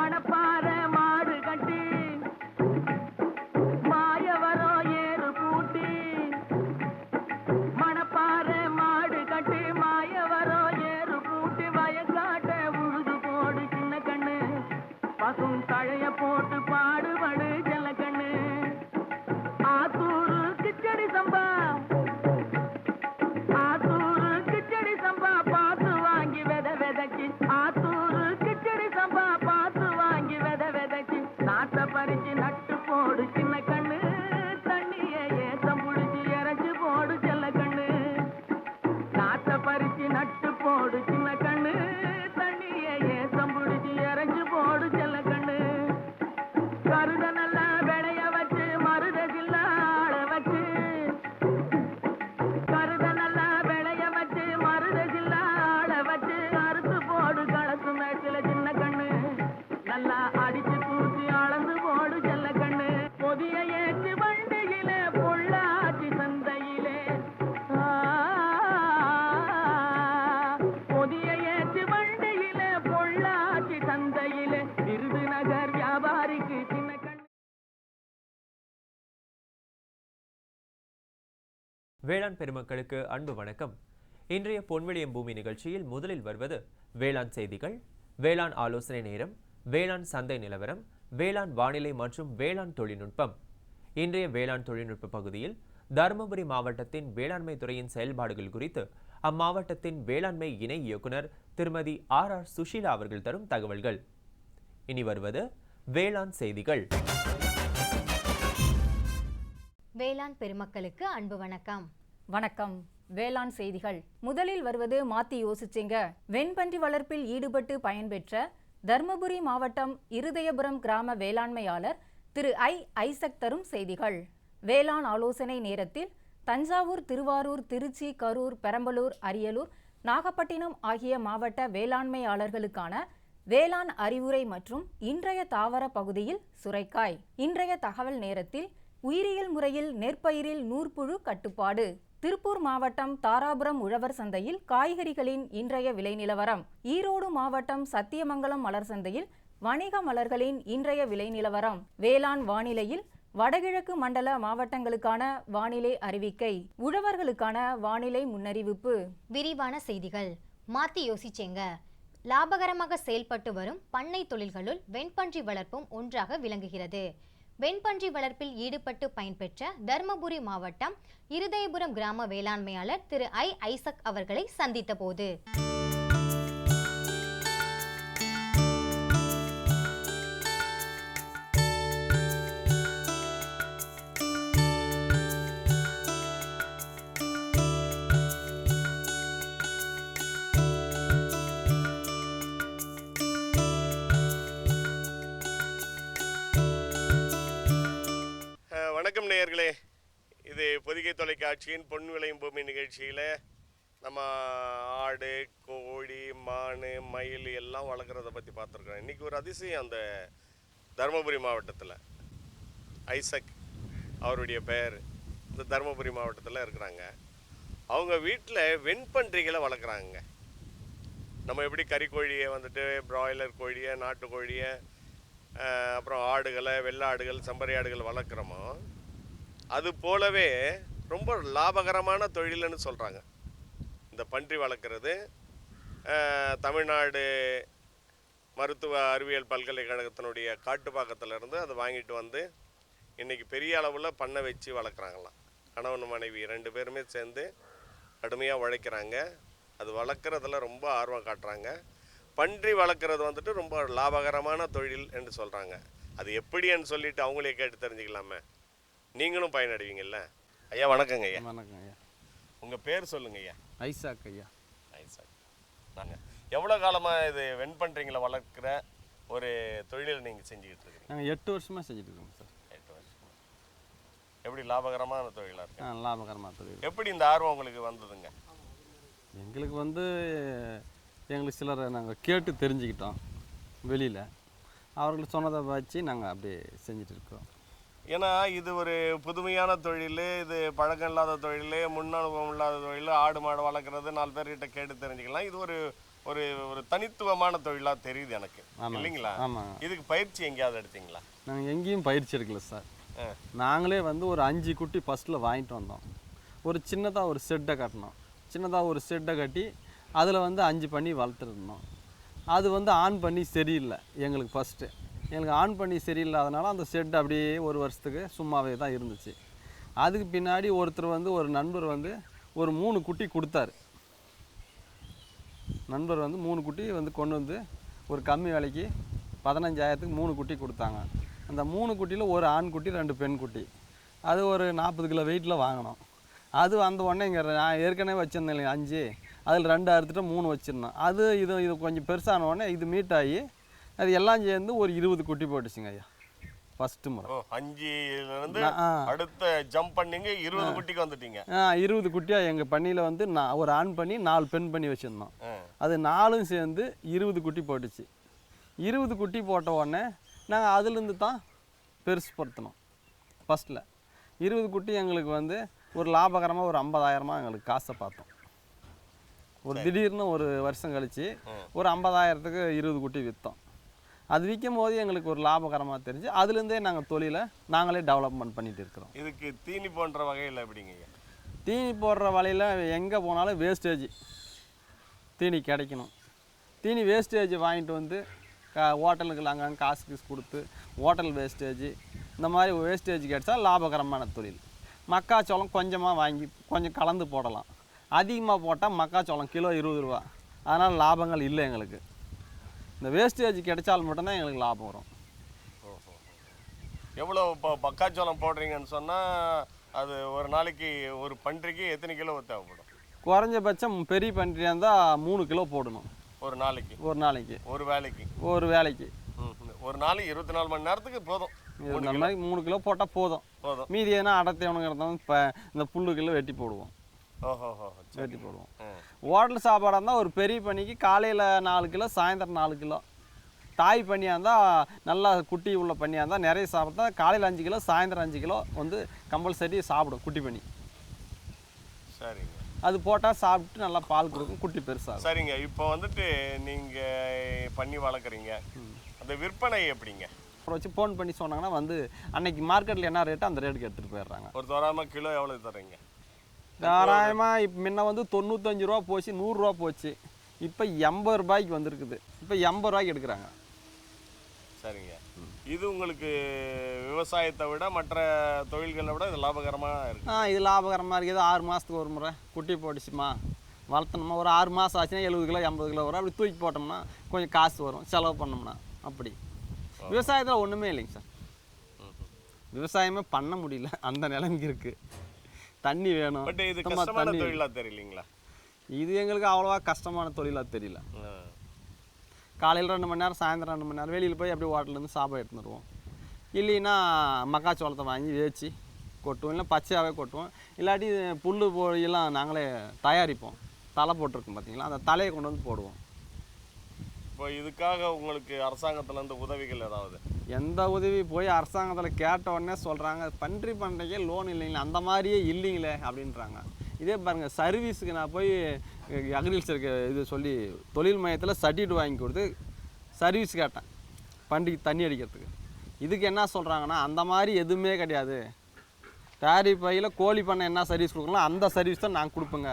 மணப்பாற மாடு கட்டி மாயவரம் ஏறு பூட்டி மணப்பாற மாடு கட்டி மாயவரம் ஏறு பூட்டி வயக்காட்ட உழுது போடு சின்ன கண்ணு பசும் தழைய போட்டு பாடுபடு செல்ல கண்ணு ஆத்தூரு கிச்சடி சம்பா ஆத்தூரு கிச்சடி சம்பா பார்த்து வாங்கி விதைச்சு ஆத்தூரு கிச்சடி சம்பா பார்த்து வாங்கி விதைச்சு நாட்டை பறிச்சு நட்டு போடு சின்ன கண்ணு தண்ணிய ஏத்தம் புடிச்சு இறச்சி போடு செல்ல கண்ணு நாட்டை பறிச்சு நட்டு போடு சின்ன கண்ணு தண்ணிய ஏத்தம் புடிச்சு இறச்சி போடு செல்ல கண்ணு கருத நல்லா விளைய வச்சு மருத சில்லாட வச்சு கருத நல்லா விளைய வச்சு மருத சில்லாட வச்சு அறுத்து போடு களத்து மேட்டில சின்ன கண்ணு நல்லா அடிச்சு தூசி அளந்து போடு செல்ல கண்ணு பொதிய ஏற்றி வண்டியில பொள்ளாச்சி சந்தையிலே பொதிய ஏற்றி வண்டியில பொள்ளாச்சி சந்தையிலே விருதுநகர் வியாபாரிக்கு சின்ன கண்ணு. வேளாண் பெருமக்களுக்கு அன்பு வணக்கம். இன்றைய பொன்விழியம் பூமி நிகழ்ச்சியில் முதலில் வருவது வேளாண் செய்திகள், வேளாண் ஆலோசனை நேரம், வேளாண் சந்தை நிலவரம், வேளாண் வானிலை மற்றும் வேளாண் தொழில்நுட்பம். இன்றைய வேளாண் தொழில்நுட்ப பகுதியில் தருமபுரி மாவட்டத்தின் வேளாண்மை துறையின் செயல்பாடுகள் குறித்து அம்மாவட்டத்தின் வேளாண்மை இணை இயக்குனர் திருமதி R சுஷீலா அவர்கள் தரும் தகவல்கள். இனி வருவது வேளாண் செய்திகள். வேளாண் பெருமக்களுக்கு அன்பு வணக்கம். வணக்கம். வேளாண் செய்திகள். முதலில் வருவது மாத்தி யோசிச்சிங்க. வெண்பன்றி வளர்ப்பில் ஈடுபட்டு பயன்பெற்ற தர்மபுரி மாவட்டம் இருதயபுரம் கிராம வேளாண்மையாளர் திரு ஐசக் தரும் செய்திகள். வேளாண் ஆலோசனை நேரத்தில் தஞ்சாவூர், திருவாரூர், திருச்சி, கரூர், பெரம்பலூர், அரியலூர், நாகப்பட்டினம் ஆகிய மாவட்ட வேளாண்மையாளர்களுக்கான வேளாண் அறிவுரை மற்றும் இன்றைய தாவர பகுதியில் சுரைக்காய். இன்றைய தகவல் நேரத்தில் உயிரியல் முறையில் நெற்பயிரில் நூற்புழு கட்டுப்பாடு. திருப்பூர் மாவட்டம் தாராபுரம் உழவர் சந்தையில் காய்கறிகளின் இன்றைய விலை நிலவரம். ஈரோடு மாவட்டம் சத்தியமங்கலம் மலர் சந்தையில் வணிக மலர்களின் இன்றைய விலை நிலவரம். வேளாண் வானிலையில் வடகிழக்கு மண்டல மாவட்டங்களுக்கான வானிலை அறிவிக்கை, உழவர்களுக்கான வானிலை முன்னறிவிப்பு. விரிவான செய்திகள். மாத்தி யோசிச்சேங்க. லாபகரமாக செயல்பட்டு வரும் பண்ணை தொழில்களுள் வெண்பன்றி வளர்ப்பும் ஒன்றாக விளங்குகிறது. வெண்பன்றி வளர்ப்பில் ஈடுபட்டு பயன்பெற்ற தர்மபுரி மாவட்டம் இருதயபுரம் கிராம வேளாண்மையாளர் திரு ஐசக் அவர்களை சந்தித்த போது வணக்கம் நேயர்களே, இது பொதிகை தொலைக்காட்சியின் பொன் விளையும் பூமி நிகழ்ச்சியில் நம்ம ஆடு, கோழி, மான், மயில் எல்லாம் வளர்க்குறத பற்றி பார்த்துருக்கோம். இன்றைக்கி ஒரு அதிசயம் அந்த தருமபுரி மாவட்டத்தில். ஐசக் அவருடைய பெயர். இந்த தருமபுரி மாவட்டத்தில் இருக்கிறாங்க. அவங்க வீட்டில் வெண்பன்றிகளை வளர்க்குறாங்க. நம்ம எப்படி கறிக்கோழியை வந்துட்டு பிராய்லர் கோழியை, நாட்டுக்கோழியை, அப்புறம் ஆடுகளை, வெள்ளை ஆடுகள், செம்பரி ஆடுகள் வளர்க்குறோமோ அது போலவே ரொம்ப லாபகரமான தொழில்னு சொல்கிறாங்க இந்த பன்றி வளர்க்குறது. தமிழ்நாடு மருத்துவ அறிவியல் பல்கலைக்கழகத்தினுடைய காட்டுப்பாக்கத்திலேருந்து அதை வாங்கிட்டு வந்து இன்றைக்கி பெரிய அளவில் பண்ணை வச்சு வளர்க்குறாங்களாம். கணவன் மனைவி 2 பேருமே சேர்ந்து கடுமையாக உழைக்கிறாங்க. அது வளர்க்குறதுல ரொம்ப ஆர்வம் காட்டுறாங்க. பன்றி வளர்க்குறது வந்துட்டு ரொம்ப லாபகரமான தொழில் என்று சொல்கிறாங்க. அது எப்படின்னு சொல்லிட்டு அவங்களே கேட்டு தெரிஞ்சுக்கலாமே. நீங்களும் பயனடைவீங்கல்ல. ஐயா வணக்கங்க. ஐயா வணக்கம் ஐயா. உங்கள் பேர் சொல்லுங்க ஐயா. ஐசாக் ஐயா. ஐசாக். நாங்கள் எவ்வளோ காலமாக இது வெண்பன்றிங்களை வளர்க்குற ஒரு தொழில் நீங்கள் செஞ்சுக்கிட்டு இருக்கிறீங்க? நாங்கள் 8 வருஷமாக செஞ்சுட்டு இருக்கோம் சார். 8 வருஷமா. எப்படி லாபகரமான தொழிலாக இருக்கு? லாபகரமான தொழில். எப்படி இந்த ஆர்வம் உங்களுக்கு வந்ததுங்க? எங்களுக்கு எங்களுக்கு சிலரை நாங்கள் கேட்டு தெரிஞ்சுக்கிட்டோம் வெளியில். அவர்கள் சொன்னதை வச்சு நாங்கள் அப்படியே செஞ்சுட்டு இருக்கோம். ஏன்னா இது ஒரு புதுமையான தொழில், இது பழக்கம் இல்லாத தொழில், முன் அனுபவம் இல்லாத தொழில். ஆடு மாடு வளர்க்குறது 4 பேர்கிட்ட கேட்டு தெரிஞ்சுக்கலாம். இது ஒரு ஒரு ஒரு தனித்துவமான தொழிலாக தெரியுது எனக்கு, ஆமாம். இல்லைங்களா? ஆமாங்க. இதுக்கு பயிற்சி எங்கேயாவது எடுத்தீங்களா? நாங்கள் எங்கேயும் பயிற்சி எடுக்கல சார். நாங்களே வந்து ஒரு 5 குட்டி ஃபஸ்ட்டில் வாங்கிட்டு வந்தோம். ஒரு சின்னதாக ஒரு ஷெட்டை கட்டினோம். சின்னதாக ஒரு ஷெட்டை கட்டி அதில் வந்து 5 பண்ணி வளர்த்துருந்தோம். அது வந்து ஆன் பண்ணி சரியில்லை எங்களுக்கு ஃபஸ்ட்டு. எங்களுக்கு ஆன் பண்ணி சரியில்லாதனால அந்த ஷெட் அப்படியே ஒரு வருஷத்துக்கு சும்மாவே தான் இருந்துச்சு. அதுக்கு பின்னாடி ஒருத்தர் வந்து ஒரு நண்பர் வந்து ஒரு 3 குட்டி கொடுத்தாரு. நண்பர் வந்து 3 குட்டி வந்து கொண்டு வந்து ஒரு கம்மி விலைக்கு 15,000க்கு 3 குட்டி கொடுத்தாங்க. அந்த 3 குட்டியில் ஒரு ஆண் குட்டி 2 பெண் குட்டி. அது ஒரு 40 கிலோ வெயிட்டில் வாங்கினோம். அது அந்த உடனே இங்கே நான் ஏற்கனவே வச்சுருந்தேன் இல்லைங்க 5, அதில் 2 அறுத்துட்டு 3 வச்சுருந்தோம். அது இது கொஞ்சம் பெருசான உடனே இது மீட் ஆகி அது எல்லாம் சேர்ந்து ஒரு 20 குட்டி போட்டுச்சுங்க ஐயா ஃபஸ்ட்டு முறை. 5லேருந்து அடுத்த ஜம்ப் பண்ணிங்க 20 குட்டிக்கு வந்துட்டீங்க. 20 குட்டியாக எங்கள் பண்ணியில் வந்து நான் ஒரு ஆண் பண்ணி 4 பெண் பண்ணி வச்சுருந்தோம். அது 4ம் சேர்ந்து 20 குட்டி போட்டுச்சு. 20 குட்டி போட்ட உடனே நாங்கள் அதுலேருந்து தான் பெருசுப்படுத்தினோம். ஃபஸ்ட்டில் 20 குட்டி எங்களுக்கு வந்து ஒரு லாபகரமாக ஒரு 50,000 எங்களுக்கு காசை பார்த்தோம். ஒரு திடீர்னு ஒரு வருஷம் கழித்து ஒரு 50,000க்கு 20 குட்டி விற்றோம். அது விற்கும் போது எங்களுக்கு ஒரு லாபகரமாக தெரிஞ்சு அதுலேருந்தே நாங்கள் தொழிலை நாங்களே டெவலப்மெண்ட் பண்ணிகிட்டு இருக்கிறோம். இதுக்கு தீனி போன்ற வகையில் எப்படிங்க? தீனி போடுற வலையில் எங்கே போனாலும் வேஸ்டேஜ் தீனி கிடைக்கணும். தீனி வேஸ்டேஜ் வாங்கிட்டு வந்து ஹோட்டலுக்கு அங்கங்கே காசு கொடுத்து ஹோட்டல் வேஸ்டேஜ் இந்த மாதிரி வேஸ்டேஜ் கிடைச்சா லாபகரமான தொழில். மக்காச்சோளம் கொஞ்சமாக வாங்கி கொஞ்சம் கலந்து போடலாம். அதிகமாக போட்டால் மக்காச்சோளம் கிலோ 20 ரூபா. அதனால் லாபங்கள் இல்லை எங்களுக்கு. இந்த வேஸ்டேஜ் கிடைச்சால் மட்டும்தான் எங்களுக்கு லாபம் வரும். எவ்வளோ இப்போ மக்காச்சோளம் போடுறீங்கன்னு சொன்னால் அது ஒரு நாளைக்கு ஒரு பன்றிக்கு எத்தனை கிலோ தேவைப்படும்? குறைஞ்சபட்சம் பெரிய பன்றியாக இருந்தால் 3 கிலோ போடணும் ஒரு நாளைக்கு. ஒரு வேலைக்கு ஒரு நாளைக்கு 24 மணி நேரத்துக்கு போதும். 3 கிலோ போட்டால் போதும். மீதி எதுனா அடர்த்தியவனுங்கிறத இப்போ இந்த புல்லுக்குள்ள வெட்டி போடுவோம். வெட்டி போடுவோம். ஹோட்டல் சாப்பாடாக இருந்தால் ஒரு பெரிய பனிக்கு காலையில் 4 கிலோ சாயந்தரம் 4 கிலோ. தாய் பண்ணியாக இருந்தால் நல்லா குட்டி உள்ள பண்ணியாக இருந்தால் நிறைய சாப்பிட்டா காலையில் 5 கிலோ சாயந்தரம் 5 கிலோ வந்து கம்பல்சரி சாப்பிடும் குட்டி பண்ணி. சரிங்க. அது போட்டால் சாப்பிட்டு நல்லா பால் கொடுக்கும், குட்டி பெருசாக. சரிங்க. இப்போ வந்துட்டு நீங்கள் பண்ணி வளர்க்குறீங்க, அந்த விற்பனை எப்படிங்க? வச்சு ஃபோன் பண்ணி சொன்னாங்கன்னா வந்து அன்னைக்கு மார்க்கெட்டில் என்ன ரேட்டோ அந்த ரேட்டுக்கு எடுத்துகிட்டு போயிடுறாங்க. ஒரு தோராயமாக கிலோ எவ்வளோ தர்றீங்க? தாராயமாக இப்போ முன்ன வந்து 95 ரூபா போச்சு, 100 ரூபா போச்சு. இப்போ 80 ரூபாய்க்கு வந்திருக்குது. இப்போ 80 ரூபாய்க்கு எடுக்கிறாங்க. சரிங்க. இது உங்களுக்கு விவசாயத்தை விட மற்ற தொழில்களை விட இது லாபகரமாக இருக்குது. இது லாபகரமாக இருக்குது. 6 மாதத்துக்கு ஒரு முறை குட்டி போட்டுச்சுமா வளர்த்தணுமா, ஒரு 6 மாதம் ஆச்சுன்னா 70 கிலோ 80 கிலோ வரும். அப்படி தூக்கி போட்டோம்னா கொஞ்சம் காசு வரும், செலவு பண்ணோம்னா. அப்படி விவசாயத்தில் ஒன்றுமே இல்லைங்க சார். விவசாயமே பண்ண முடியல, அந்த நிலைமைக்கு இருக்குது. தண்ணி வேணும். பட் இது கஷ்டமான தொழிலாக தெரியலீங்களா? இது எங்களுக்கு அவ்வளோவா கஷ்டமான தொழிலாக தெரியல. காலையில் 2 மணி நேரம் சாயந்தரம் 2 மணி நேரம் வெளியில் போய் அப்படியே ஹோட்டலேருந்து சாப்பாடு எடுத்துன்னு வருவோம். இல்லைன்னா மக்காச்சோளத்தை வாங்கி வேச்சு கொட்டுவோம், இல்லை பச்சையாகவே கொட்டுவோம். இல்லாட்டி புல் போயெல்லாம் நாங்களே தயாரிப்போம். தலை போட்டிருக்கோம் பார்த்தீங்களா, அந்த தலையை கொண்டு வந்து போடுவோம். இப்போ இதுக்காக உங்களுக்கு அரசாங்கத்துலேருந்து உதவிகள் ஏதாவது? எந்த உதவி போய் அரசாங்கத்தில் கேட்ட உடனே சொல்கிறாங்க பன்றி பண்றதுக்கே லோன் இல்லைங்களே, அந்த மாதிரியே இல்லைங்களே அப்படின்றாங்க. இதே பாருங்கள், சர்வீஸுக்கு நான் போய் அக்ரிகல்ச்சருக்கு இது சொல்லி தொழில் மையத்தில் சர்டிஃபிகேட் வாங்கி கொடுத்து சர்வீஸ் கேட்டேன் பன்றிக்கு தண்ணி அடிக்கிறதுக்கு. இதுக்கு என்ன சொல்கிறாங்கன்னா அந்த மாதிரி எதுவுமே கிடையாது. டேரிஃப் பையில் கோழி பண்ண என்ன சர்வீஸ் கொடுக்கலாம் அந்த சர்வீஸ் தான் நாங்கள் கொடுப்போங்க,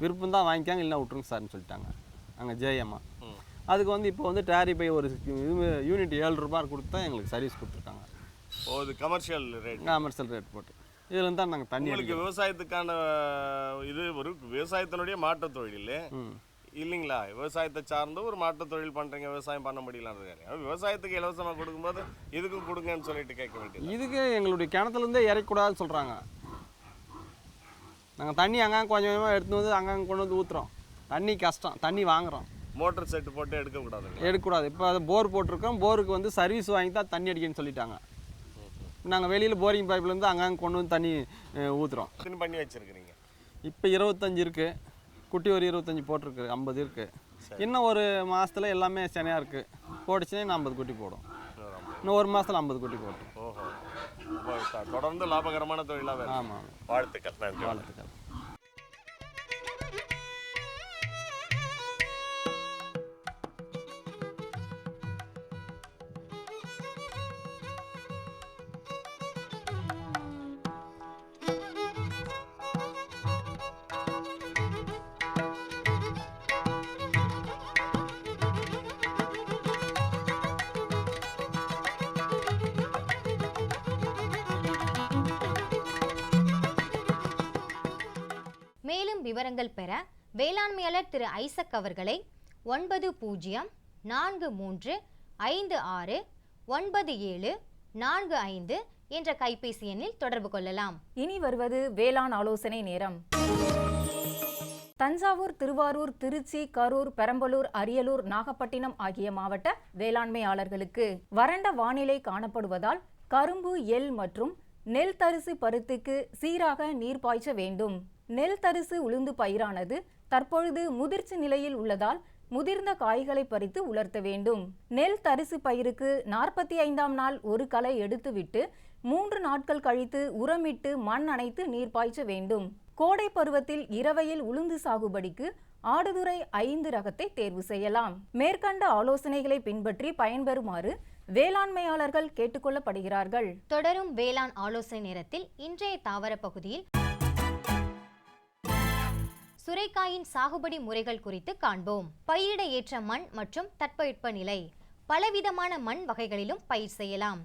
விருப்பம் தான் வாங்கிக்காங்க, இல்லைன்னா விட்ருங்க சார்னு சொல்லிட்டாங்க அங்கே ஜேஎம்மா. அதுக்கு வந்து இப்போ வந்து டேரிஃப் பை ஒரு யூனிட் 7 ரூபா கொடுத்து தான் எங்களுக்கு சர்வீஸ் கொடுத்துருக்காங்க. இது கமர்ஷியல் ரேட் போட்டு இதுலேருந்து தான் நாங்கள் தண்ணி. உங்களுக்கு விவசாயத்துக்கான இது ஒரு விவசாயத்தினுடைய மாற்றுத் தொழில் இல்லைங்களா? விவசாயத்தை சார்ந்து ஒரு மாற்றுத் தொழில் பண்ணுறீங்க, விவசாயம் பண்ண முடியலான்னு விவசாயத்துக்கு இலவசமாக கொடுக்கும்போது இதுக்கும் கொடுங்கன்னு சொல்லிட்டு கேட்க வேண்டியது. இதுக்கு எங்களுடைய கிணத்துலேருந்தே இறக்கக்கூடாதுன்னு சொல்கிறாங்க. நாங்கள் தண்ணி அங்கங்கே கொஞ்சம் கொஞ்சமாக எடுத்து வந்து அங்கங்கே கொண்டு வந்து ஊற்றுறோம். தண்ணி கஷ்டம், தண்ணி வாங்குகிறோம். மோட்டர் செட்டு போட்டு எடுக்கக்கூடாது. இப்போ அது போர் போட்டிருக்கோம், போருக்கு வந்து சர்வீஸ் வாங்கி தான் தண்ணி அடிக்கணும்னு சொல்லிட்டாங்க. நாங்கள் வெளியில் போரிங் பைப்லேருந்து அங்கங்கே கொண்டு வந்து தண்ணி ஊற்றுறோம். பண்ணி வச்சுருக்கிறீங்க. இப்போ 25 இருக்குது, குட்டி ஒரு 25 போட்டிருக்கு, 50 இருக்குது. இன்னும் ஒரு மாதத்தில் எல்லாமே சனையாக இருக்குது. போட்டுச்சுன்னா 50 குட்டி போடும். இன்னும் ஒரு மாதத்தில் 50 குட்டி போட்டோம். தொடர்ந்து லாபகரமான தொழிலாக. ஆமாம். வாழ்த்துக்கள். நன்றி. வாழ்த்துக்கள். விவரங்கள் பெற வேளாண்மையாளர் திரு ஐசக் அவர்களை 9043569745 என்ற கைபேசி எண்ணில் தொடர்பு கொள்ளலாம். இனி வருவது வேளாண் ஆலோசனை நேரம். தஞ்சாவூர், திருவாரூர், திருச்சி, கரூர், பெரம்பலூர், அரியலூர், நாகப்பட்டினம் ஆகிய மாவட்ட வேளாண்மையாளர்களுக்கு வறண்ட வானிலை காணப்படுவதால் கரும்பு, எள் மற்றும் நெல் தரிசு பருத்திக்கு சீராக நீர் பாய்ச்ச வேண்டும். நெல் தரிசு உளுந்து பயிரானது தற்பொழுது முதிர்ச்சி நிலையில் உள்ளதால் முதிர்ந்த காய்களை பறித்து உலர்த்த வேண்டும். நெல் தரிசு பயிருக்கு 45ஆம் நாள் ஒரு களை எடுத்துவிட்டு 3 நாட்கள் கழித்து உரமிட்டு மண் அணைத்து நீர் பாய்ச்ச வேண்டும். கோடை பருவத்தில் இரவையில் உளுந்து சாகுபடிக்கு ஆடுதுறை 5 ரகத்தை தேர்வு செய்யலாம். மேற்கண்ட ஆலோசனைகளை பின்பற்றி பயன்பெறுமாறு வேளாண்மையாளர்கள் கேட்டுக்கொள்ளப்படுகிறார்கள். தொடரும் வேளாண் ஆலோசனை நேரத்தில் இன்றைய தாவர பகுதியில் சுரைக்காயின் சாகுபடி முறைகள் குறித்து காண்போம். பயிரிட ஏற்ற மண் மற்றும் தட்பவெட்ப நிலை. பலவிதமான மண் வகைகளிலும் பயிர் செய்யலாம்.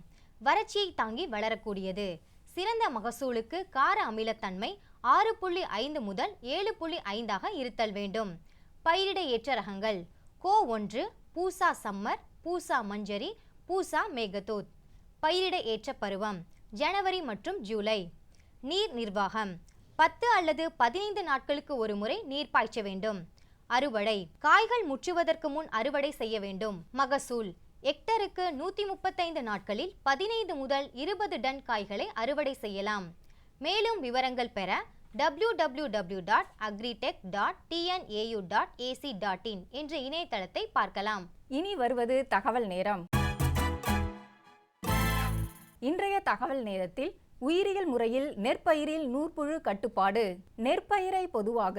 வறட்சியை தாங்கி வளரக்கூடியது. சிறந்த மகசூலுக்கு கார அமிலத்தன்மை 6.5 முதல் 7.5 இருத்தல் வேண்டும். பயிரிட ஏற்ற ரகங்கள் கோ1, பூசா சம்மர், பூசா மஞ்சரி, பூசா மேகதூத். பயிரிட ஏற்ற பருவம் ஜனவரி மற்றும் ஜூலை. நீர் நிர்வாகம் 10 அல்லது 15 நாட்களுக்கு ஒரு முறை நீர் பாய்ச்ச வேண்டும். அறுவடை காய்கள் முற்றுவதற்கு முன் அறுவடை செய்ய வேண்டும். மகசூல் ஹெக்டருக்கு 135 நாட்களில் 15 முதல் 20 டன் காய்களை அறுவடை செய்யலாம். மேலும் விவரங்கள் பெற www.agritech.tnau.ac.in என்ற இணையதளத்தை பார்க்கலாம். இனி வருவது தகவல் நேரம். இன்றைய தகவல் நேரத்தில் உயிரியல் முறையில் நெற்பயிரில் நூற்புழு கட்டுப்பாடு. நெற்பயிரை பொதுவாக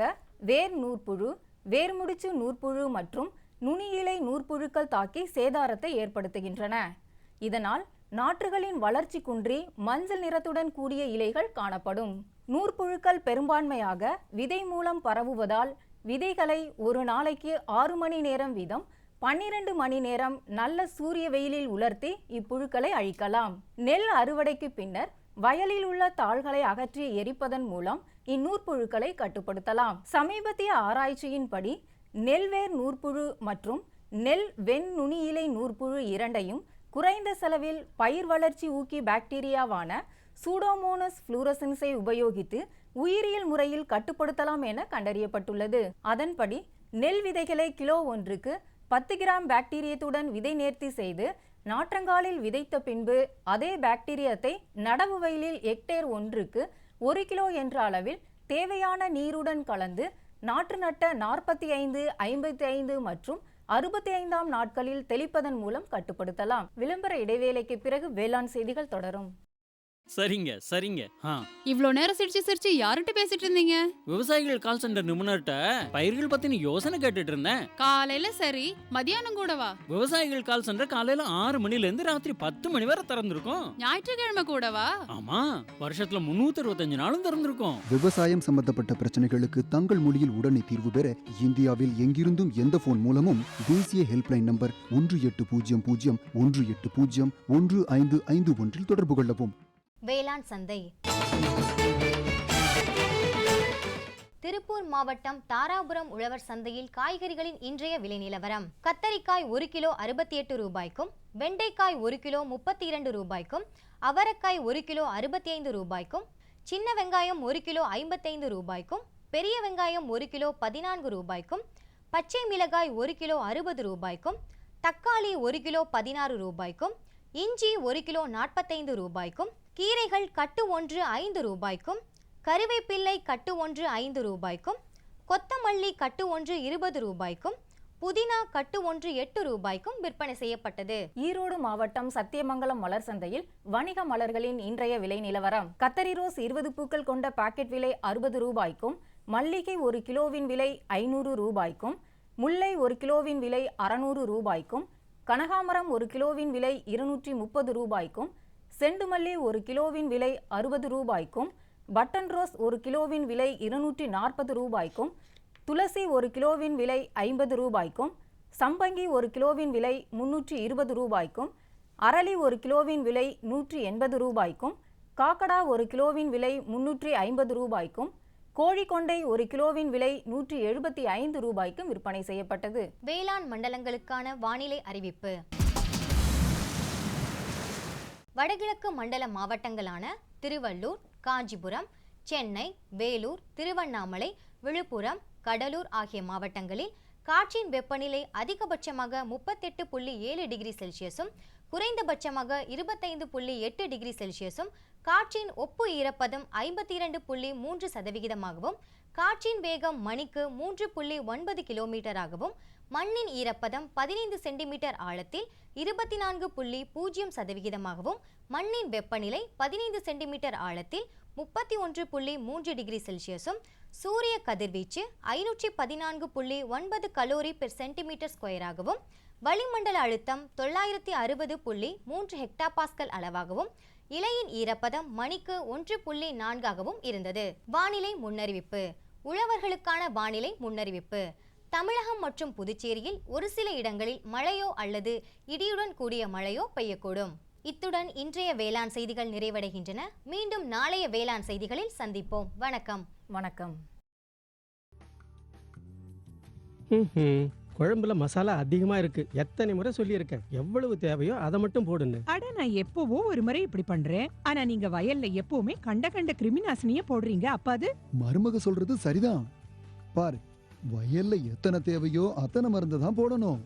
வேர் நூற்புழு, வேர்முடிச்சு நூற்புழு மற்றும் நுனியிலை நூற்புழுக்கள் தாக்கி சேதாரத்தை ஏற்படுத்துகின்றன. இதனால் நாற்றுகளின் வளர்ச்சி குன்றி மஞ்சள் நிறத்துடன் கூடிய இலைகள் காணப்படும். நூற்புழுக்கள் பெரும்பான்மையாக விதை மூலம் பரவுவதால் விதைகளை ஒரு நாளைக்கு 6 மணி நேரம் வீதம் 12 மணி நேரம் நல்ல சூரிய வெயிலில் உலர்த்தி இப்புழுக்களை அழிக்கலாம். நெல் அறுவடைக்கு பின்னர் வயலில் உள்ள தாள்களை அகற்றி எரிப்பதன் மூலம் இந்நூற்புழுக்களை கட்டுப்படுத்தலாம். சமீபத்திய ஆராய்ச்சியின்படி நெல்வேர் நூற்புழு மற்றும் நெல் வெண் நுனியிலை நூற்புழு இரண்டையும் குறைந்த செலவில் பயிர் வளர்ச்சி ஊக்கி பாக்டீரியாவான சூடோமோனஸ் ஃப்ளூரசன்ஸை உபயோகித்து உயிரியல் முறையில் கட்டுப்படுத்தலாம் என கண்டறியப்பட்டுள்ளது. அதன்படி நெல் விதைகளை கிலோ ஒன்றுக்கு 10 கிராம் பாக்டீரியத்துடன் விதை நேர்த்தி செய்து நாற்றங்காலில் விதைத்த பின்பு அதே பாக்டீரியத்தை நடவு வயலில் ஹெக்டேர் ஒன்றுக்கு 1 கிலோ என்ற அளவில் தேவையான நீருடன் கலந்து நாற்று நட்ட 45, 55 மற்றும் 65ஆம் நாட்களில் தெளிப்பதன் மூலம் கட்டுப்படுத்தலாம். விளம்பர இடைவேளைக்கு பிறகு வேளாண் செய்திகள் தொடரும். சரிங்க சரிங்க. இவ்ளோ நேரம் சிரிச்சு யார்கிட்ட பேசிட்டு இருந்தீங்க? விவசாயிகள் கால் சென்டர் நிபுணர்கிட்ட பயிர்கள் பத்தின யோசனை கேட்டுட்டு இருந்தேன். காலையில சரி, மதியானம் கூடவா? விவசாயிகள் கால் சென்டர் காலையில 6 மணில இருந்து ராத்திரி 10 மணி வரை திறந்திருக்கும். ஞாயிற்றுக்கிழமை கூடவா? ஆமா, வருஷத்துல 365 நாளும் திறந்திருக்கும். விவசாயம் சம்பந்தப்பட்ட பிரச்சனைகளுக்கு தங்கள் மொழியில் உடனே தீர்வு பெற இந்தியாவில் எங்கிருந்தும் எந்த போன் மூலமும் தேசிய ஹெல்ப்லைன் நம்பர் 1800-180-1551 தொடர்பு கொள்ளவும். வேளாண் சந்தை. திருப்பூர் மாவட்டம் தாராபுரம் உழவர் சந்தையில் காய்கறிகளின் இன்றைய விலை நிலவரம். கத்தரிக்காய் 1 கிலோ 68 ரூபாய்க்கும், வெண்டைக்காய் 1 கிலோ 32 ரூபாய்க்கும், அவரைக்காய் 1 கிலோ 65 ரூபாய்க்கும், சின்ன வெங்காயம் 1 கிலோ 55 ரூபாய்க்கும், பெரிய வெங்காயம் 1 கிலோ 14 ரூபாய்க்கும், பச்சை மிளகாய் 1 கிலோ 60 ரூபாய்க்கும், தக்காளி 1 கிலோ 16 ரூபாய்க்கும், இஞ்சி 1 கிலோ 45 ரூபாய்க்கும், கீரைகள் கட்டு ஒன்று 5 ரூபாய்க்கும், கருவேப்பிள்ளை கட்டு ஒன்று 5 ரூபாய்க்கும், கொத்தமல்லி கட்டு ஒன்று 20 ரூபாய்க்கும், புதினா கட்டு ஒன்று 8 ரூபாய்க்கும் விற்பனை செய்யப்பட்டது. ஈரோடு மாவட்டம் சத்தியமங்கலம் மலர் சந்தையில் வணிக மலர்களின் இன்றைய விலை நிலவரம். கத்தரி ரோஸ் 20 பூக்கள் கொண்ட பாக்கெட் விலை 60 ரூபாய்க்கும், மல்லிகை 1 கிலோவின் விலை 500 ரூபாய்க்கும், முல்லை 1 கிலோவின் விலை 600 ரூபாய்க்கும், கனகாமரம் 1 கிலோவின் விலை 230 ரூபாய்க்கும், செண்டுமல்லி 1 கிலோவின் விலை 60 ரூபாய்க்கும், பட்டன் ரோஸ் 1 கிலோவின் விலை 240 ரூபாய்க்கும், துளசி 1 கிலோவின் விலை 50 ரூபாய்க்கும், சம்பங்கி 1 கிலோவின் விலை 320 ரூபாய்க்கும், அரளி 1 கிலோவின் விலை 180 ரூபாய்க்கும், காக்கடா 1 கிலோவின் விலை 350 ரூபாய்க்கும், கோழிக்கொண்டை 1 கிலோவின் விலை 175 ரூபாய்க்கும் விற்பனை செய்யப்பட்டது. வேளாண் மண்டலங்களுக்கான வானிலை அறிவிப்பு. வடகிழக்கு மண்டல மாவட்டங்களான திருவள்ளூர், காஞ்சிபுரம், சென்னை, வேலூர், திருவண்ணாமலை, விழுப்புரம், கடலூர் ஆகிய மாவட்டங்களில் காற்றின் வெப்பநிலை அதிகபட்சமாக 38.7 டிகிரி செல்சியஸும் குறைந்தபட்சமாக 25.8 டிகிரி செல்சியஸும், காற்றின் ஒப்பு ஈரப்பதம் 52.3%, காற்றின் வேகம் மணிக்கு 3.9 கிலோமீட்டராகவும், மண்ணின் ஈரப்பதம் 15 சென்டிமீட்டர் ஆழத்தில் 24.0%, மண்ணின் வெப்பநிலை 15 சென்டிமீட்டர் ஆழத்தில் 31.3 டிகிரி செல்சியஸும், சூரிய கதிர்வீச்சு 514.9 கலோரி பெர் சென்டிமீட்டர் ஸ்கொயராகவும், வளிமண்டல அழுத்தம் 960.3 ஹெக்டாபாஸ்கல் அளவாகவும், இலையின் ஈரப்பதம் மணிக்கு 1.4 இருந்தது. வானிலை முன்னறிவிப்பு. உழவர்களுக்கான வானிலை முன்னறிவிப்பு. தமிழகம் மற்றும் புதுச்சேரியில் ஒரு சில இடங்களில் மழையோ அல்லது இடியுடன் கூடிய மழையோ பெய்யக்கூடும். இத்துடன் இன்றைய வேளாண் செய்திகள் நிறைவடைகின்றன. மீண்டும் நாளைய வேளாண் செய்திகளில் சந்திப்போம். வணக்கம். வணக்கம். குழம்புல மசாலா அதிகமா இருக்கு. எத்தனை முறை சொல்லியிருக்கேன், எவ்வளவு தேவையோ அதை மட்டும் போடுன்னு. அட, நான் எப்பவோ ஒரு முறை இப்படி பண்றேன். ஆனா நீங்க வயல்ல எப்பவுமே கண்ட கிருமிநாசினிய போடுறீங்க. அப்ப அது மருமக சொல்றது சரிதான். பாரு, வயல்ல எத்தனை தேவையோ அத்தனை மருந்து தான் போடணும்.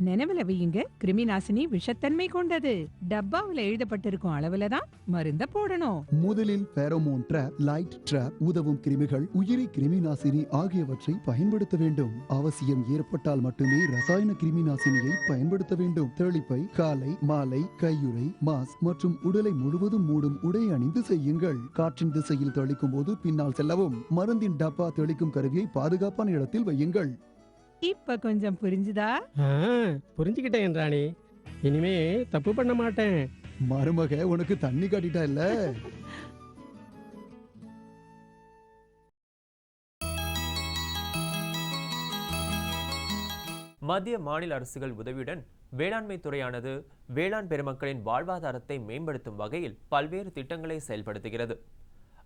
நினைவுல வையுங்க, கிருமிநாசினி விஷத்தன்மை கொண்டது. டப்பாவுல எழுதப்பட்டிருக்கும் அளவுல தான் மருந்த போடணும். முதலில் ஃபெரோமோன் ட்ராப், லைட் ட்ராப், உதவும் கிருமிகள், உயிரி கிருமிநாசினி ஆகியவற்றை பயன்படுத்த வேண்டும். அவசியம் ஏற்பட்டால் மட்டுமே ரசாயன கிருமிநாசினியை பயன்படுத்த வேண்டும். தெளிப்பை காலை, மாலை, கையுறை, மாஸ்க் மற்றும் உடலை முழுவதும் மூடும் உடை அணிந்து செய்யுங்கள். காற்றின் திசையில் தெளிக்கும் போது பின்னால் செல்லவும். மருந்தின் டப்பா தெளிக்கும் கருவியை பாதுகாப்பான இடத்தில் வையுங்கள். இப்ப கொஞ்சம் புரிஞ்சுதா? புரிஞ்சுக்கிட்டேன் ராணி. இனிமே தப்பு பண்ண மாட்டேன். மருமக உனக்கு தண்ணி காட்டிட்டா இல்ல. மத்திய மாநில அரசுகள் உதவியுடன் வேளாண்மை துறையானது வேளாண் பெருமக்களின் வாழ்வாதாரத்தை மேம்படுத்தும் வகையில் பல்வேறு திட்டங்களை செயல்படுத்துகிறது.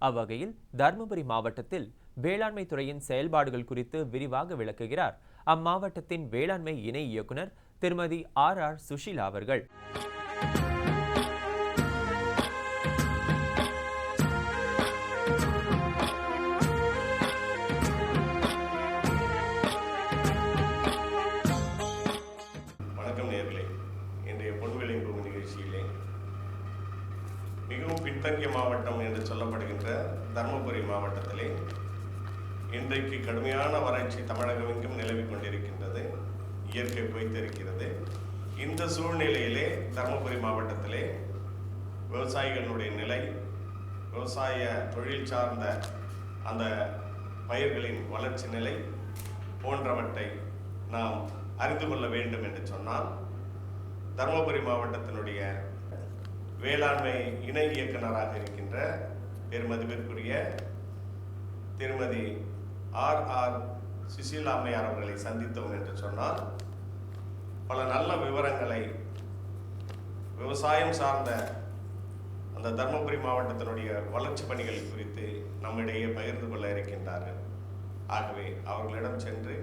அவ்வகையில் தருமபுரி மாவட்டத்தில் வேளாண்மை துறையின் செயல்பாடுகள் குறித்து விரிவாக விளக்குகிறார் அம்மாவட்டத்தின் வேளாண்மை இணை இயக்குனர் திருமதி ஆர் சுஷீலா அவர்கள். வணக்கம் நேயர்களே. இன்றைய பொன்விளை பூமி நிகழ்ச்சியிலே மிகவும் பின்தங்கிய மாவட்டம் என்று சொல்லப்படுகின்ற தருமபுரி மாவட்டத்திலே இன்றைக்கு கடுமையான வறட்சி தமிழகம் எங்கும் நிலவி கொண்டிருக்கின்றது. இயற்கை பொய்த்திருக்கிறது. இந்த சூழ்நிலையிலே தருமபுரி மாவட்டத்திலே விவசாயிகளுடைய நிலை, விவசாய தொழில் சார்ந்த அந்த பயிர்களின் வளர்ச்சி நிலை போன்றவற்றை நாம் அறிந்து கொள்ள வேண்டும் என்று சொன்னால் தருமபுரி மாவட்டத்தினுடைய வேளாண்மை இணை இயக்குநராக இருக்கின்ற பெருமதிப்பிற்குரிய திருமதி ஆர் சுஷீலா அம்மையார் அவர்களை சந்தித்தோம் என்று சொன்னால் பல நல்ல விவரங்களை விவசாயம் சார்ந்த அந்த தருமபுரி மாவட்டத்தினுடைய வளர்ச்சி பணிகள் குறித்து நம்மிடையே பகிர்ந்து கொள்ள இருக்கின்றார்கள். ஆகவே அவர்களிடம் சென்று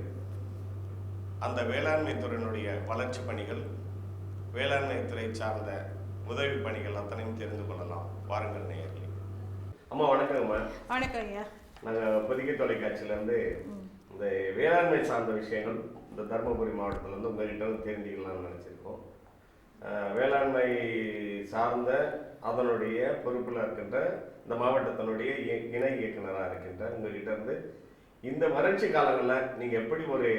அந்த வேளாண்மை துறையினுடைய வளர்ச்சி பணிகள், வேளாண்மை துறை சார்ந்த உதவி பணிகள் அத்தனையும் தெரிந்து கொள்ளலாம். வாருங்கள் நேயர்களே. அம்மா வணக்கங்கம்மா. வணக்கம் ஐயா. நாங்கள் பொதிகை தொலைக்காட்சியிலேருந்து இந்த வேளாண்மை சார்ந்த விஷயங்கள் இந்த தருமபுரி மாவட்டத்திலேருந்து உங்கள்கிட்ட தெரிஞ்சுக்கலாம்னு நினச்சிருக்கோம். வேளாண்மை சார்ந்த அதனுடைய பொறுப்பில் இருக்கின்ற இந்த மாவட்டத்தினுடைய இணை இயக்குநராக இருக்கின்ற உங்கள்கிட்ட இருந்து இந்த வறட்சி காலங்களில் நீங்கள் எப்படி ஒரு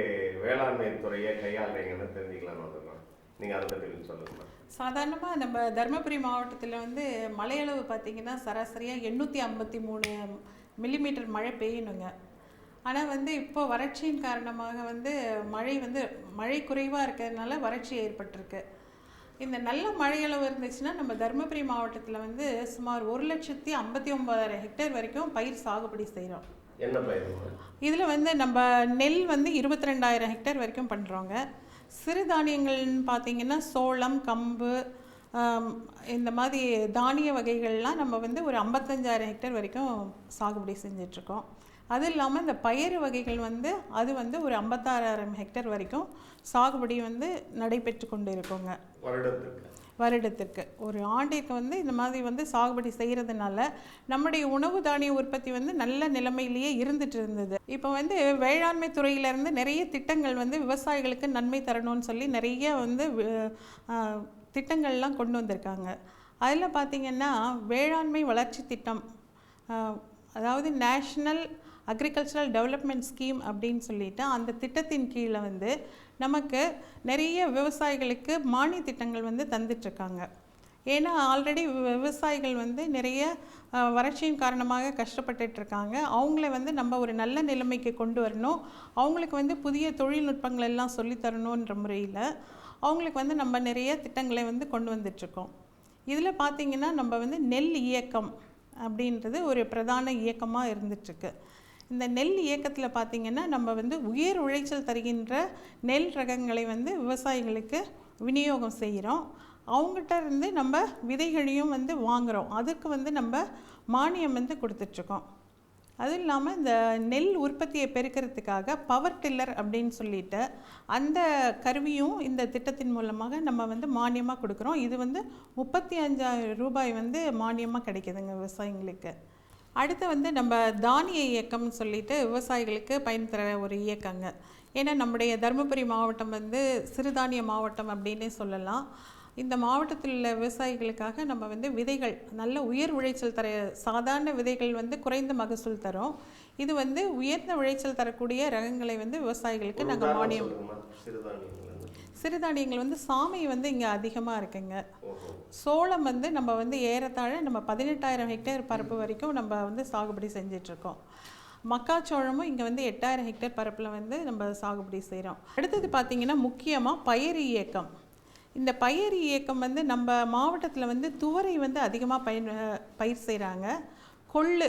வேளாண்மை துறையை கையாளுறீங்கன்னு தெரிஞ்சுக்கலாம்னு வந்திருக்கோம். நீங்கள் அதை பற்றி சொல்லுங்கம்மா. சாதாரணமாக நம்ம தருமபுரி மாவட்டத்தில் வந்து மழையளவு பார்த்திங்கன்னா சராசரியாக 853 மில்லிமீட்டர் மழை பெய்யணுங்க. ஆனால் வந்து இப்போ வறட்சியின் காரணமாக வந்து மழை குறைவாக இருக்கிறதுனால வறட்சி ஏற்பட்டிருக்கு. இந்த நல்ல மழையளவு இருந்துச்சுன்னா நம்ம தருமபுரி மாவட்டத்தில் வந்து சுமார் 1,59,000 ஹெக்டேர் வரைக்கும் பயிர் சாகுபடி செய்கிறோம். என்ன பயிர்? இதில் வந்து நம்ம நெல் வந்து 22,000 ஹெக்டேர் வரைக்கும் பண்ணுறோங்க. சிறுதானியங்கள்னு பார்த்திங்கன்னா சோளம், கம்பு, இந்த மாதிரி தானிய வகைகள்லாம் நம்ம வந்து ஒரு 55,000 ஹெக்டேர் வரைக்கும் சாகுபடி செஞ்சிட்ருக்கோம். அது இல்லாமல் இந்த பயறு வகைகள் வந்து அது வந்து ஒரு 56,000 ஹெக்டேர் வரைக்கும் சாகுபடி வந்து நடைபெற்று கொண்டு இருக்குங்க. வருடத்திற்கு ஒரு ஆண்டிற்கு வந்து இந்த மாதிரி வந்து சாகுபடி செய்கிறதுனால நம்முடைய உணவு தானிய உற்பத்தி வந்து நல்ல நிலைமையிலேயே இருந்துட்டு இருந்தது. இப்போ வந்து வேளாண்மை துறையிலேருந்து நிறைய திட்டங்கள் வந்து விவசாயிகளுக்கு நன்மை தரணும்னு சொல்லி நிறைய வந்து திட்டங்கள்லாம் கொண்டு வந்திருக்காங்க. அதில் பார்த்திங்கன்னா வேளாண்மை வளர்ச்சி திட்டம், அதாவது நேஷ்னல் அக்ரிகல்ச்சரல் டெவலப்மெண்ட் ஸ்கீம் அப்படின்னு சொல்லிட்டு அந்த திட்டத்தின் கீழே வந்து நமக்கு நிறைய விவசாயிகளுக்கு மானிய திட்டங்கள் வந்து தந்துட்டுருக்காங்க. ஏன்னா ஆல்ரெடி விவசாயிகள் வந்து நிறைய வறட்சியின் காரணமாக கஷ்டப்பட்டுட்ருக்காங்க. அவங்கள வந்து நம்ம ஒரு நல்ல நிலைமைக்கு கொண்டு வரணும், அவங்களுக்கு வந்து புதிய தொழில்நுட்பங்கள் எல்லாம் சொல்லித்தரணுன்ற முறையில் அவங்களுக்கு வந்து நம்ம நிறைய திட்டங்களை வந்து கொண்டு வந்துட்ருக்கோம். இதில் பார்த்திங்கன்னா நம்ம வந்து நெல் இயக்கம் அப்படின்றது ஒரு பிரதான இயக்கமாக இருந்துகிட்ருக்கு. இந்த நெல் இயக்கத்தில் பார்த்திங்கன்னா நம்ம வந்து உயர் உழைச்சல் தருகின்ற நெல் ரகங்களை வந்து விவசாயிகளுக்கு விநியோகம் செய்கிறோம். அவங்ககிட்ட இருந்து நம்ம விதைகளையும் வந்து வாங்குகிறோம். அதுக்கு வந்து நம்ம மானியம் வந்து கொடுத்துட்ருக்கோம். அதுவும் இல்லாமல் இந்த நெல் உற்பத்தியை பெருக்கிறதுக்காக பவர் டில்லர் அப்படின்னு சொல்லிட்டு அந்த கருவியும் இந்த திட்டத்தின் மூலமாக நம்ம வந்து மானியமாக கொடுக்குறோம். இது வந்து 35,000 ரூபாய் வந்து மானியமாக கிடைக்குதுங்க விவசாயிங்களுக்கு. அடுத்து வந்து நம்ம தானிய இயக்கம்னு சொல்லிட்டு விவசாயிகளுக்கு பயன் தர ஒரு இயக்கங்க. ஏன்னா நம்முடைய தருமபுரி மாவட்டம் வந்து சிறுதானிய மாவட்டம் அப்படின்னே சொல்லலாம். இந்த மாவட்டத்தில் உள்ள விவசாயிகளுக்காக நம்ம வந்து விதைகள் நல்ல உயர் விளைச்சல் தர சாதாரண விதைகள் வந்து குறைந்த மகசூல் தரும். இது வந்து உயர்ந்த விளைச்சல் தரக்கூடிய ரகங்களை வந்து விவசாயிகளுக்கு நாங்கள் மானியம். சிறுதானியங்கள் வந்து சாமை வந்து இங்கே அதிகமாக இருக்குங்க. சோளம் வந்து நம்ம வந்து ஏறத்தாழ நம்ம 18,000 ஹெக்டேர் பரப்பு வரைக்கும் நம்ம வந்து சாகுபடி செஞ்சிட்ருக்கோம். மக்காச்சோளமும் இங்கே வந்து 8,000 ஹெக்டேர் பரப்பில் வந்து நம்ம சாகுபடி செய்கிறோம். அடுத்தது பார்த்திங்கன்னா முக்கியமாக பயறு இயக்கம். இந்த பயறு இயக்கம் வந்து நம்ம மாவட்டத்தில் வந்து துவரை வந்து அதிகமாக பயிர் செய்கிறாங்க. கொள்ளு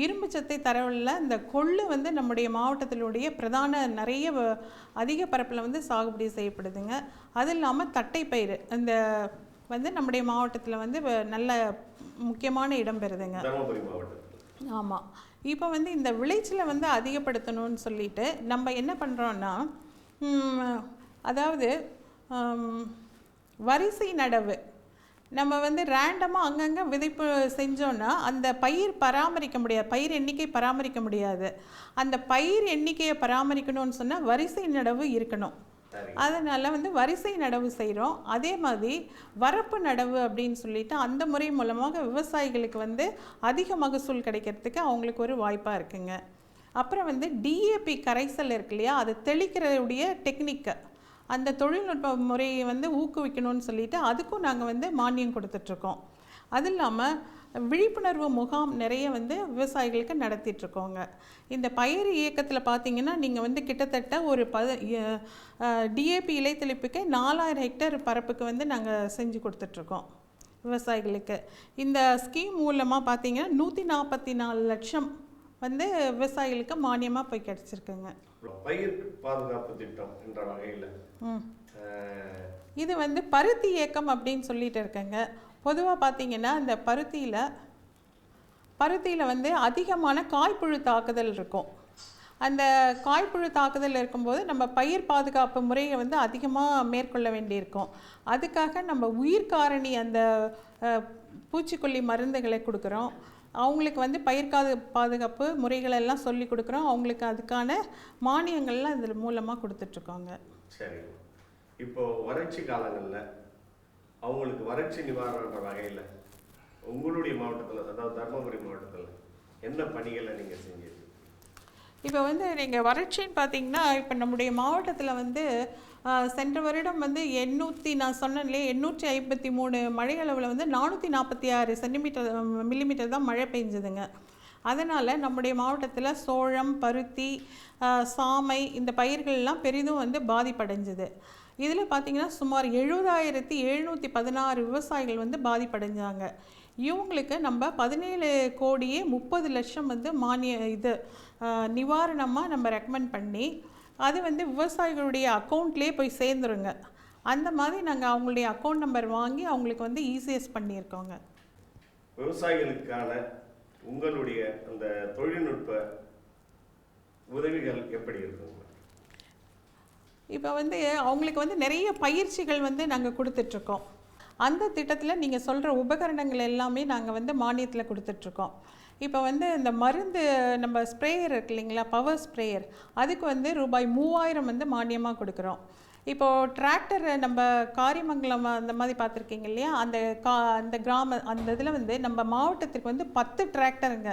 இரும்பு சத்தை தரவுள்ள இந்த கொள்ளு வந்து நம்முடைய மாவட்டத்தினுடைய பிரதான நிறைய அதிக பரப்பில் வந்து சாகுபடி செய்யப்படுதுங்க. அது இல்லாமல் தட்டைப்பயிர் இந்த வந்து நம்முடைய மாவட்டத்தில் வந்து நல்ல முக்கியமான இடம் பெறுதுங்க. ஆமாம். இப்போ வந்து இந்த விளைச்சலை வந்து அதிகப்படுத்தணும்னு சொல்லிட்டு நம்ம என்ன பண்ணுறோன்னா, அதாவது வரிசை நடவு நம்ம வந்து ரேண்டமாக அங்கங்கே விதைப்பு செஞ்சோன்னா அந்த பயிர் பராமரிக்க முடியாது, பயிர் எண்ணிக்கை பராமரிக்க முடியாது. அந்த பயிர் எண்ணிக்கையை பராமரிக்கணும்னு சொன்னால் வரிசை நடவு இருக்கணும். அதனால் வந்து வரிசை நடவு செய்கிறோம். அதே மாதிரி வரப்பு நடவு அப்படின்னு சொல்லிட்டு அந்த முறை மூலமாக விவசாயிகளுக்கு வந்து அதிக மகசூல் கிடைக்கிறதுக்கு அவங்களுக்கு ஒரு வாய்ப்பாக இருக்குங்க. அப்புறம் வந்து டிஏபி கரைசல் இருக்கு இல்லையா, அது தெளிக்கிறதுடைய டெக்னிக்கு அந்த தொழில்நுட்ப முறையை வந்து ஊக்குவிக்கணும்னு சொல்லிட்டு அதுக்கும் நாங்கள் வந்து மானியம் கொடுத்துட்ருக்கோம். அது இல்லாமல் விழிப்புணர்வு முகாம் நிறைய வந்து விவசாயிகளுக்கு நடத்திட்டுருக்கோங்க. இந்த பயிர் இயக்கத்தில் பார்த்திங்கன்னா நீங்கள் வந்து கிட்டத்தட்ட ஒரு டிஏபி இலைத்தெளிப்புக்கு 4,000 ஹெக்டேர் பரப்புக்கு வந்து நாங்கள் செஞ்சு கொடுத்துட்ருக்கோம் விவசாயிகளுக்கு. இந்த ஸ்கீம் மூலமாக பார்த்திங்கன்னா 144 லட்சம் வந்து விவசாயிகளுக்கு மானியமாக போய் கிடச்சிருக்குங்க. பயிர் பாதுகாப்பு திட்டம் என்ற வகையில் இது வந்து பருத்தி இயக்கம் அப்படின்னு சொல்லிட்டு இருக்கேங்க. பொதுவாக பார்த்திங்கன்னா இந்த பருத்தியில் வந்து அதிகமான காய்ப்புழு தாக்குதல் இருக்கும். அந்த காய்ப்புழு தாக்குதல் இருக்கும்போது நம்ம பயிர் பாதுகாப்பு முறையை வந்து அதிகமாக மேற்கொள்ள வேண்டியிருக்கும். அதுக்காக நம்ம உயிர்காரணி அந்த பூச்சிக்கொல்லி மருந்துகளை கொடுக்குறோம். அவங்களுக்கு வந்து பயிர் பாதுகாப்பு முறைகளெல்லாம் சொல்லி கொடுக்குறோம். அவங்களுக்கு அதுக்கான மானியங்கள்லாம் இதில் மூலமாக கொடுத்துட்ருக்கோங்க. சரி, இப்போது வறட்சி காலங்களில் அவங்களுக்கு வறட்சி நிவாரணன்ற வகையில் உங்களுடைய மாவட்டத்தில், அதாவது தருமபுரி மாவட்டத்தில் என்ன பணிகளை நீங்கள் செஞ்சீங்க? இப்போ வந்து நீங்கள் வறட்சின்னு பார்த்தீங்கன்னா இப்போ நம்முடைய மாவட்டத்தில் வந்து சென்ற வருடம் வந்து நான் சொன்னேன்லே 853 மழை அளவில் வந்து 446 மில்லிமீட்டர் தான் மழை பெஞ்சதுங்க. அதனால் நம்முடைய மாவட்டத்தில் சோளம், பருத்தி, சாமை இந்த பயிர்கள்லாம் பெரிதும் வந்து பாதிப்படைஞ்சுது. இதில் பார்த்திங்கன்னா சுமார் 70,716 விவசாயிகள் வந்து பாதிப்படைஞ்சாங்க. இவங்களுக்கு நம்ம 17,30,00,000 வந்து நிவாரணமாக நம்ம ரெக்கமெண்ட் பண்ணி அது வந்து விவசாயிகளுடைய அக்கௌண்ட்லேயே போய் சேர்ந்துருங்க. அந்த மாதிரி நாங்கள் அவங்களுடைய அக்கௌண்ட் நம்பர் வாங்கி அவங்களுக்கு வந்து இசிஎஸ் பண்ணியிருக்கோங்க. விவசாயிகளுக்கான உங்களுடைய அந்த தொழில்நுட்ப உதவிகள் எப்படி இருக்குங்க? இப்போ வந்து அவங்களுக்கு வந்து நிறைய பயிற்சிகள் வந்து நாங்கள் கொடுத்துட்ருக்கோம். அந்த திட்டத்தில் நீங்கள் சொல்கிற உபகரணங்கள் எல்லாமே நாங்கள் வந்து மானியத்தில் கொடுத்துட்ருக்கோம். இப்போ வந்து இந்த மருந்து நம்ம ஸ்ப்ரேயர் இருக்கு இல்லைங்களா, பவர் ஸ்ப்ரேயர், அதுக்கு வந்து ரூபாய் 3000 வந்து மானியமாக கொடுக்குறோம். இப்போது டிராக்டர் நம்ம காரியமங்கலம் அந்த மாதிரி பார்த்துருக்கீங்க இல்லையா, அந்த கிராம அந்த இதில் வந்து நம்ம மாவட்டத்திற்கு வந்து 10 டிராக்டருங்க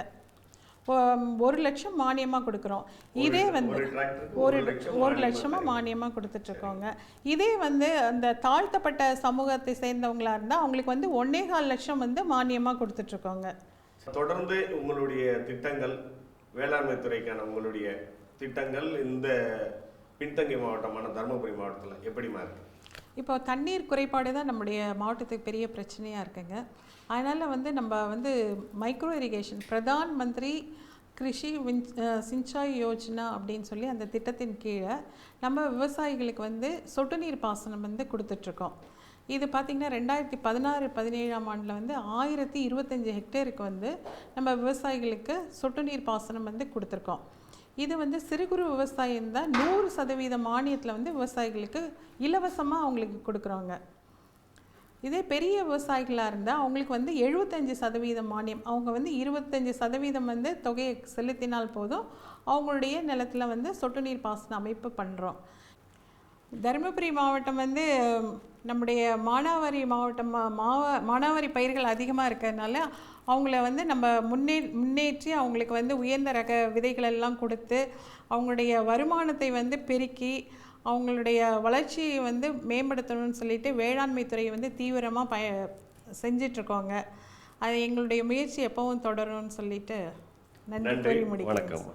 1 லட்சம் மானியமாக கொடுக்குறோம். இதே வந்து 1 லட்சமாக மானியமாக கொடுத்துட்ருக்கோங்க. இதே வந்து அந்த தாழ்த்தப்பட்ட சமூகத்தை சேர்ந்தவங்களாக இருந்தால் அவங்களுக்கு வந்து 1.25 லட்சம் வந்து மானியமாக கொடுத்துட்ருக்கோங்க. தொடர்ந்து உங்களுடைய திட்டங்கள், வேளாண்மை துறைக்கான உங்களுடைய திட்டங்கள் இந்த பின்தங்கிய மாவட்டமான தருமபுரி மாவட்டத்தில் எப்படிமா இருக்கு? இப்போ தண்ணீர் குறைபாடு தான் நம்முடைய மாவட்டத்துக்கு பெரிய பிரச்சனையாக இருக்குங்க. அதனால் வந்து நம்ம வந்து மைக்ரோ இரிகேஷன், பிரதான் மந்திரி கிருஷி சிஞ்சாய் யோஜனா அப்படின்னு சொல்லி அந்த திட்டத்தின் கீழே நம்ம விவசாயிகளுக்கு வந்து சொட்டு நீர் பாசனம் வந்து கொடுத்துட்ருக்கோம். இது பார்த்திங்கன்னா 2016-17ஆம் ஆண்டில் வந்து 1025 ஹெக்டேருக்கு வந்து நம்ம விவசாயிகளுக்கு சொட்டு நீர் பாசனம் வந்து கொடுத்துருக்கோம். இது வந்து சிறு குறு விவசாயம் தான் 100% மானியத்தில் வந்து விவசாயிகளுக்கு இலவசமாக அவங்களுக்கு கொடுக்குறோங்க. இதே பெரிய விவசாயிகளாக இருந்தால் அவங்களுக்கு வந்து 75% மானியம், அவங்க வந்து 25% வந்து தொகையை செலுத்தினால் போதும் அவங்களுடைய நிலத்தில் வந்து சொட்டு நீர் பாசன அமைப்பு பண்ணுறோம். தருமபுரி மாவட்டம் வந்து நம்முடைய மானாவாரி மாவட்டம், மானாவாரி பயிர்கள் அதிகமாக இருக்கிறதுனால அவங்கள வந்து நம்ம முன்னேற்றி அவங்களுக்கு வந்து உயர்ந்த ரக விதைகளெல்லாம் கொடுத்து அவங்களுடைய வருமானத்தை வந்து பெருக்கி அவங்களுடைய வளர்ச்சியை வந்து மேம்படுத்தணும்னு சொல்லிட்டு வேளாண்மை துறையை வந்து தீவிரமாக செஞ்சிட்ருக்கோங்க. அது எங்களுடைய முயற்சி எப்பவும் தொடரும்னு சொல்லிட்டு நன்றி கூறி முடிக்கிறேன்.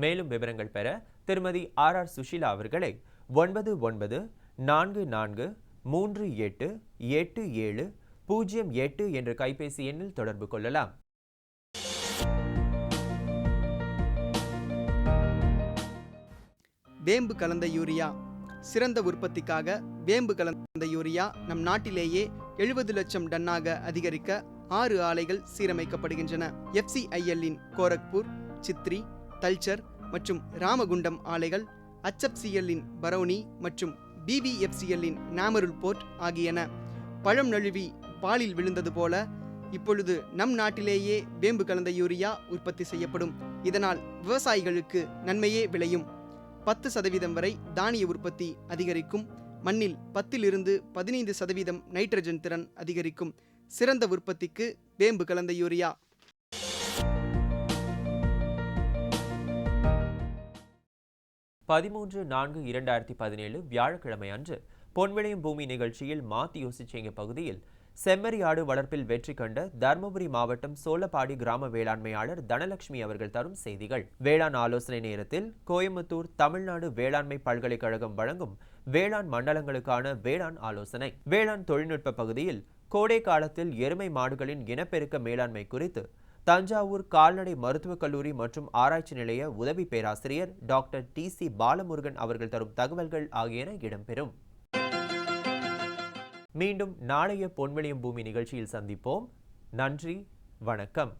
மேலும் விவரங்கள் பெற திருமதி RR சுஷீலா அவர்களை 9944388708 என்ற கைபேசி எண்ணில் தொடர்பு கொள்ளலாம். வேம்பு கலந்த யூரியா. சிறந்த உற்பத்திக்காக வேம்பு கலந்த யூரியா நம் நாட்டிலேயே 70 லட்சம் டன்னாக அதிகரிக்க 6 ஆலைகள் சீரமைக்கப்படுகின்றன. FCIL-இன் கோரக்பூர், சித்ரி, தல்ச்சர் மற்றும் ராமகுண்டம் ஆலைகள், HFCL-இன் பரௌனி மற்றும் BVFCL-இன் நாமருல் போர்ட் ஆகியன. பழம் நழுவி பாலில் விழுந்தது போல இப்பொழுது நம் நாட்டிலேயே வேம்பு கலந்த யூரியா உற்பத்தி செய்யப்படும். இதனால் விவசாயிகளுக்கு நன்மையே விளையும். 10% வரை தானிய உற்பத்தி அதிகரிக்கும். மண்ணில் 10 to 15% நைட்ரஜன் திறன் அதிகரிக்கும். சிறந்த உற்பத்திக்கு வேம்பு கலந்த யூரியா. பதிமூன்று 4/2017 வியாழக்கிழமை அன்று பொன்விளையும் பூமி நிகழ்ச்சியில் மாத்தி யோசிச்சேங்க பகுதியில் செம்மறியாடு வளர்ப்பில் வெற்றி கண்ட தருமபுரி மாவட்டம் சோலப்பாடி கிராம வேளாண்மையாளர் தனலட்சுமி அவர்கள் தரும் செய்திகள். வேளாண் ஆலோசனை நேரத்தில் கோயம்புத்தூர் தமிழ்நாடு வேளாண்மை பல்கலைக்கழகம் வழங்கும் வேளாண் மண்டலங்களுக்கான வேளாண் ஆலோசனை. வேளாண் தொழில்நுட்ப பகுதியில் கோடை காலத்தில் எருமை மாடுகளின் இனப்பெருக்க மேலாண்மை குறித்து தஞ்சாவூர் கால்நடை மருத்துவக் கல்லூரி மற்றும் ஆராய்ச்சி நிலைய உதவி பேராசிரியர் டாக்டர் TC பாலமுருகன் அவர்கள் தரும் தகவல்கள் ஆகியன இடம்பெறும். மீண்டும் நாளைய பொன்விளையும் பூமி நிகழ்ச்சியில் சந்திப்போம். நன்றி, வணக்கம்.